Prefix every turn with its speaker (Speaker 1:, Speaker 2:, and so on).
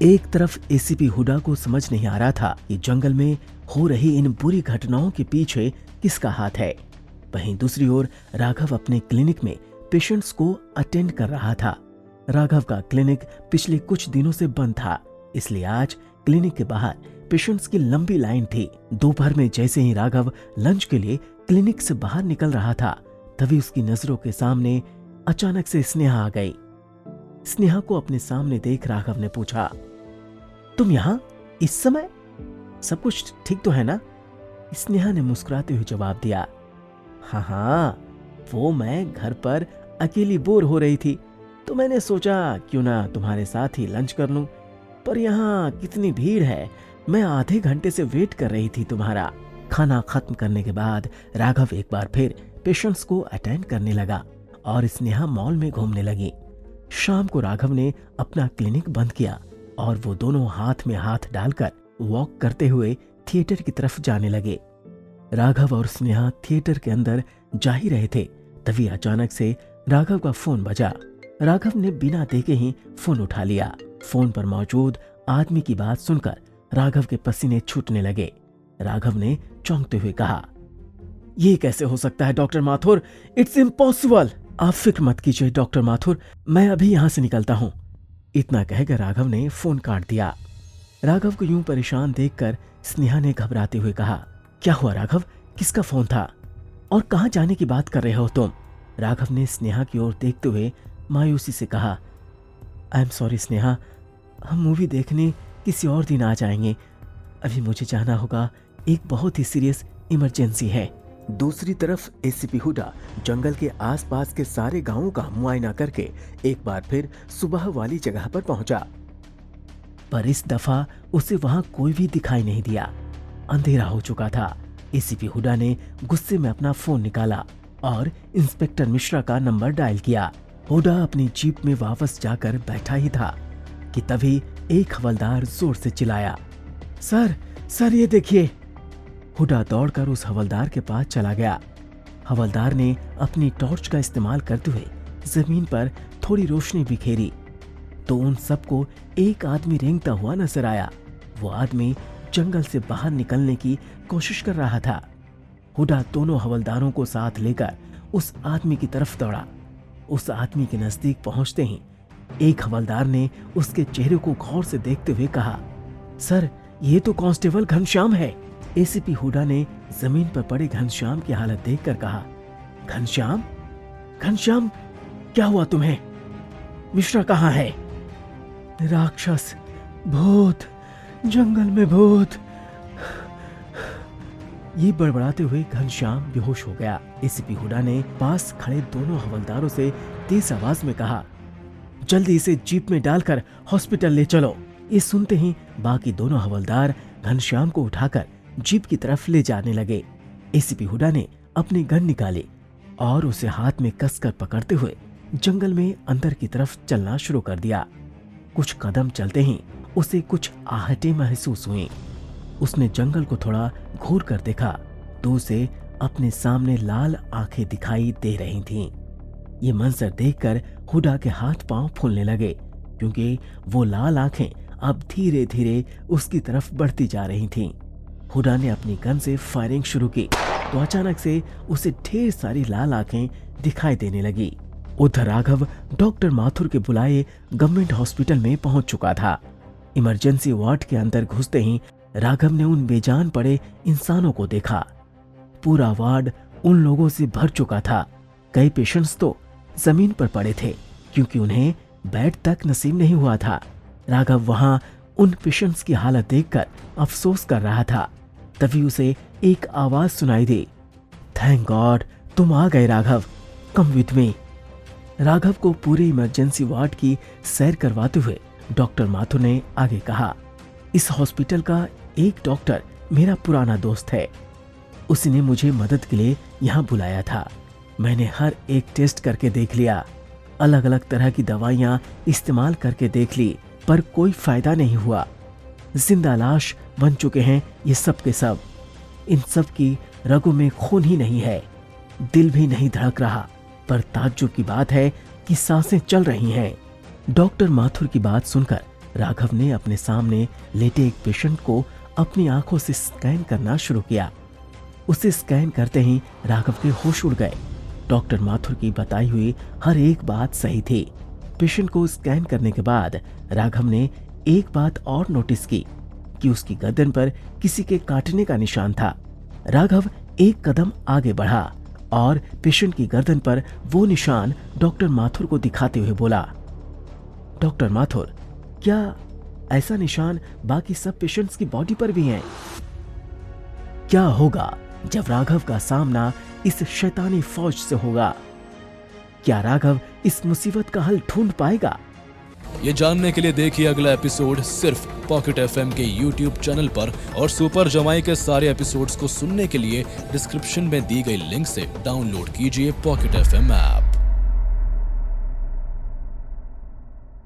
Speaker 1: एक तरफ एसीपी हुडा को समझ नहीं आ रहा था कि जंगल में हो रही इन बुरी घटनाओं के पीछे किसका हाथ है। वहीं दूसरी ओर राघव अपने क्लिनिक में पेशेंट्स को अटेंड कर रहा था। राघव का क्लिनिक पिछले कुछ दिनों से बंद था, इसलिए आज क्लिनिक के बाहर पेशेंट्स की लंबी लाइन थी। दोपहर में जैसे ही राघव लंच के लिए क्लिनिक से बाहर निकल रहा था, तभी उसकी नजरों के सामने अचानक से स्नेहा आ गई। स्नेहा को अपने सामने देख राघव ने पूछा, तुम यहाँ इस समय? सब कुछ ठीक तो है ना? स्नेहा ने मुस्कुराते हुए जवाब दिया, हाँ, वो मैं घर पर अकेली बोर हो रही थी तो मैंने सोचा क्यों ना तुम्हारे साथ ही लंच कर लूं, पर यहाँ कितनी भीड़ है, मैं आधे घंटे से वेट कर रही थी तुम्हारा। खाना खत्म करने के बाद राघव एक बार फिर पेशेंट्स को अटेंड करने लगा और स्नेहा मॉल में घूमने लगी। शाम को राघव ने अपना क्लिनिक बंद किया और वो दोनों हाथ में हाथ डालकर वॉक करते हुए थिएटर की तरफ जाने लगे। राघव और स्नेहा थिएटर के अंदर जा ही रहे थे, तभी अचानक से राघव का फोन बजा। राघव ने बिना देखे ही फोन उठा लिया। फोन पर मौजूद आदमी की बात सुनकर राघव के पसीने छूटने लगे। राघव ने चौंकते हुए कहा, ये कैसे हो सकता है डॉक्टर माथुर? It's impossible. आप फिक्र मत कीजिए डॉक्टर माथुर, मैं अभी यहां से निकलता हूं। इतना कहकर राघव ने फोन काट दिया। राघव को यूं परेशान देखकर स्नेहा ने घबराते हुए कहा, क्या हुआ राघव, किसका फोन था और कहां जाने की बात कर रहे हो तुम? राघव ने स्नेहा की ओर देखते हुए मायूसी से कहा, आई एम सॉरी स्नेहा, हम मूवी देखने किसी और दिन आ जाएंगे, अभी मुझे जाना होगा, एक बहुत ही सीरियस इमरजेंसी है। दूसरी तरफ एसीपी हुडा जंगल के आसपास के सारे गांवों का मुआयना करके एक बार फिर सुबह वाली जगह पर पहुंचा, पर इस दफा उसे वहां कोई भी दिखाई नहीं दिया। अंधेरा हो चुका था। एसीपी हुडा ने गुस्से में अपना फोन निकाला और इंस्पेक्टर मिश्रा का नंबर डायल किया। हुडा अपनी जीप में वापस जाकर बैठा ही था कि तभी एक हवलदार जोर से चिल्लाया, सर ये देखिए। हुडा दौड़कर उस हवलदार के पास चला गया। हवलदार ने अपनी टॉर्च का इस्तेमाल करते हुए जमीन पर थोड़ी रोशनी बिखेरी तो उन सबको एक आदमी रेंगता हुआ नजर आया। वो आदमी जंगल से बाहर निकलने की कोशिश कर रहा था। हुडा दोनों हवलदारों को साथ लेकर उस आदमी की तरफ दौड़ा। उस आदमी के नजदीक पहुंचते ही एक हवलदार ने उसके चेहरे को गौर से देखते हुए कहा, सर ये तो कांस्टेबल घनश्याम है। एसीपी हुडा ने जमीन पर पड़े घनश्याम की हालत देखकर कहा, घनश्याम? घनश्याम क्या हुआ तुम्हें? मिश्रा कहाँ है? राक्षस, भूत, जंगल में भूत। ये बड़बड़ाते हुए घनश्याम बेहोश हो गया। एसीपी हुडा ने पास खड़े दोनों हवलदारों से तेज आवाज में कहा, जल्दी इसे जीप में डालकर हॉस्पिटल ले चलो। ये सुनते ही बाकी दोनों हवलदार घनश्याम को उठाकर जीप की तरफ ले जाने लगे। एसीपी हुडा ने अपनी गन निकाली और उसे हाथ में कसकर पकड़ते हुए जंगल में अंदर की तरफ चलना शुरू कर दिया। कुछ कदम चलते ही उसे कुछ आहटें महसूस हुई। उसने जंगल को थोड़ा घूर कर देखा तो उसे अपने सामने लाल आंखें दिखाई दे रही थीं। ये मंजर देखकर हुडा के हाथ पांव फूलने लगे, क्योंकि वो लाल आंखें अब धीरे धीरे उसकी तरफ बढ़ती जा रही थीं। हुडा ने अपनी गन से फायरिंग शुरू की तो अचानक से उसे ढेर सारी लाल आंखें दिखाई देने लगी। उधर राघव डॉक्टर माथुर के बुलाए गवर्नमेंट हॉस्पिटल में पहुंच चुका था। इमरजेंसी वार्ड के अंदर घुसते ही राघव ने उन बेजान पड़े इंसानों को देखा। पूरा वार्ड उन लोगों से भर चुका था। कई पेशेंट्स तो जमीन पर पड़े थे क्योंकि उन्हें बेड तक नसीब नहीं हुआ था। राघव वहां उन पेशेंट्स की हालत देखकर अफसोस कर रहा था। तभी उसे एक आवाज सुनाई दी, थैंक गॉड तुम आ गए Raghav, come with me. Raghav को पूरे इमरजेंसी वार्ड की सैर करवाते हुए डॉक्टर माथुर ने आगे कहा, इस हॉस्पिटल का एक डॉक्टर मेरा पुराना दोस्त है। उसने मुझे मदद के लिए यहाँ बुलाया था। मैंने हर एक टेस्ट करके देख लिया, अलग अलग तरह की दवाइयाँ इस्तेमाल करके देख ली, पर कोई फायदा नहीं हुआ। जिंदा लाश बन चुके हैं ये सब के सब। इन सब की रगों में खून ही नहीं है, दिल भी नहीं धड़क रहा, पर ताज्जुब की बात है कि सांसें चल रही हैं। डॉक्टर माथुर की बात सुनकर राघव ने अपने सामने लेटे एक पेशेंट को अपनी आंखों से स्कैन करना शुरू किया। उसे स्कैन करते ही राघव के होश उड़ गए। डॉक्टर माथुर की बताई हुई हर एक बात सही थी। पेशेंट को स्कैन करने के बाद राघव ने एक बात और नोटिस की कि उसकी गर्दन पर किसी के काटने का निशान था। राघव एक कदम आगे बढ़ा और पेशेंट की गर्दन पर वो निशान डॉक्टर माथुर को दिखाते हुए बोला, डॉक्टर माथुर, क्या ऐसा निशान बाकी सब पेशेंट्स की बॉडी पर भी हैं? क्या होगा जब राघव का सामना इस शैतानी फौज से होगा? क्या राघव इस मुसीबत का हल ढूंढ पाएगा?
Speaker 2: ये जानने के लिए देखिए अगला एपिसोड सिर्फ पॉकेट एफएम के YouTube चैनल पर, और सुपर जमाई के सारे एपिसोड्स को सुनने के लिए डिस्क्रिप्शन में दी गई लिंक से डाउनलोड कीजिए पॉकेट एफएम ऐप।